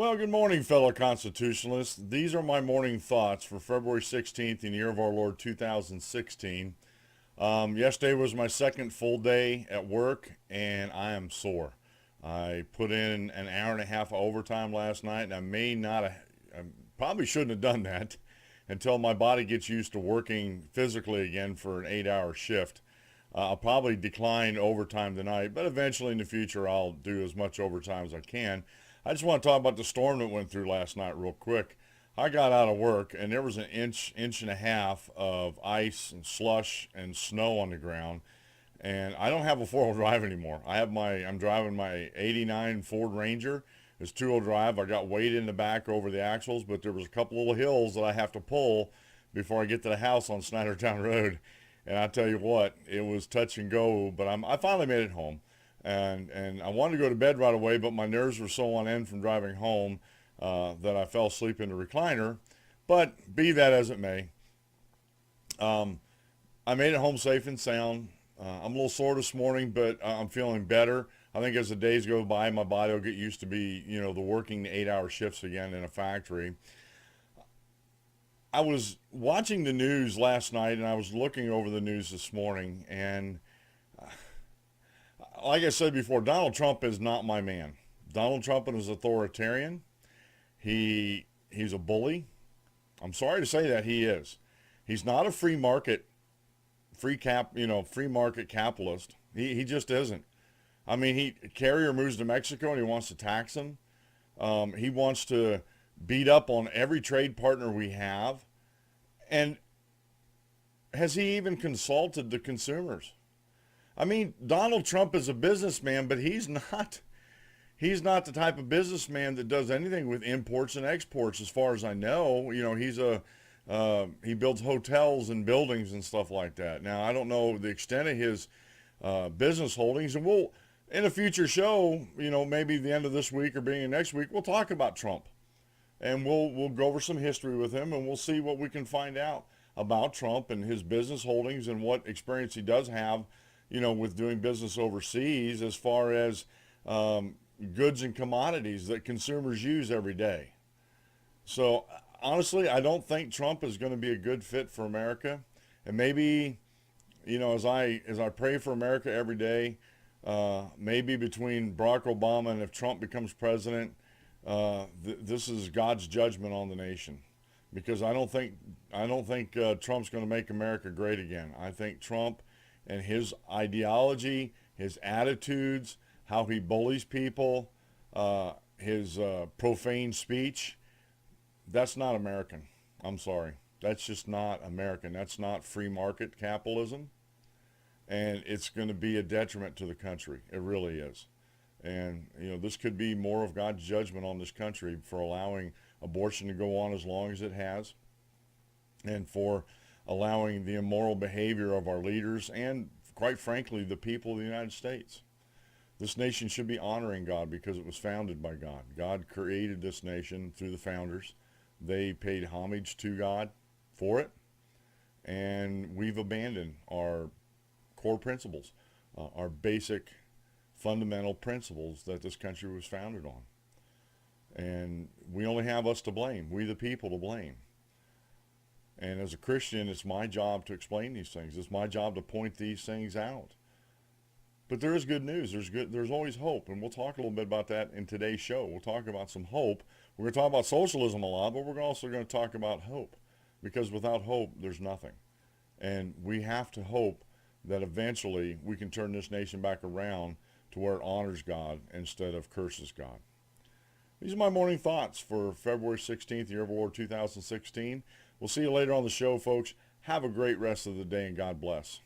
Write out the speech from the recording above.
Well, good morning, fellow constitutionalists. These are my morning thoughts for February 16th in the year of our Lord 2016. Yesterday was my second full day at work, and I am sore. I put in an hour and a half of overtime last night, and I probably shouldn't have done that until my body gets used to working physically again for an 8-hour shift. I'll probably decline overtime tonight, but eventually in the future I'll do as much overtime as I can. I just want to talk about the storm that went through last night real quick. I got out of work and there was an inch and a half of ice and slush and snow on the ground. And I don't have a four-wheel drive anymore. I'm driving my 89 Ford Ranger. It's two-wheel drive. I got weight in the back over the axles, but there was a couple little hills that I have to pull before I get to the house on Snydertown Road. And I tell you what, it was touch and go, but I finally made it home. And I wanted to go to bed right away, but my nerves were so on end from driving home that I fell asleep in the recliner. But be that as it may, I made it home safe and sound. I'm a little sore this morning, but I'm feeling better. I think as the days go by, my body will get used to the working 8-hour shifts again in a factory. I was watching the news last night, and I was looking over the news this morning, and like I said before, Donald Trump is not my man. Donald Trump is authoritarian. He's a bully. I'm sorry to say that he is. He's not a free market capitalist. He just isn't. I mean, Carrier moves to Mexico and he wants to tax them. He wants to beat up on every trade partner we have. And has he even consulted the consumers? I mean, Donald Trump is a businessman, but he's not the type of businessman that does anything with imports and exports as far as I know. He builds hotels and buildings and stuff like that. Now, I don't know the extent of his business holdings, and we'll, in a future show, maybe the end of this week or beginning of next week, we'll talk about Trump. And we'll go over some history with him, and we'll see what we can find out about Trump and his business holdings and what experience he does have, with doing business overseas as far as goods and commodities that consumers use every day. So honestly, I don't think Trump is going to be a good fit for America. And maybe, as I pray for America every day, maybe between Barack Obama and if Trump becomes president, this is God's judgment on the nation, because I don't think Trump's going to make America great again. I think Trump and his ideology, his attitudes, how he bullies people, his profane speech, that's not American. I'm sorry. That's just not American. That's not free market capitalism. And it's going to be a detriment to the country. It really is. And, this could be more of God's judgment on this country for allowing abortion to go on as long as it has, and for allowing the immoral behavior of our leaders and, quite frankly, the people of the United States. This nation should be honoring God because it was founded by God. God created this nation through the founders. They paid homage to God for it, and we've abandoned our core principles, our basic fundamental principles that this country was founded on. And we only have us to blame, we the people to blame. And as a Christian, it's my job to explain these things. It's my job to point these things out. But there is good news. There's always hope, and we'll talk a little bit about that in today's show. We'll talk about some hope. We're going to talk about socialism a lot, but we're also going to talk about hope, because without hope, there's nothing. And we have to hope that eventually we can turn this nation back around to where it honors God instead of curses God. These are my morning thoughts for February 16th, year of Lord 2016. We'll see you later on the show, folks. Have a great rest of the day, and God bless.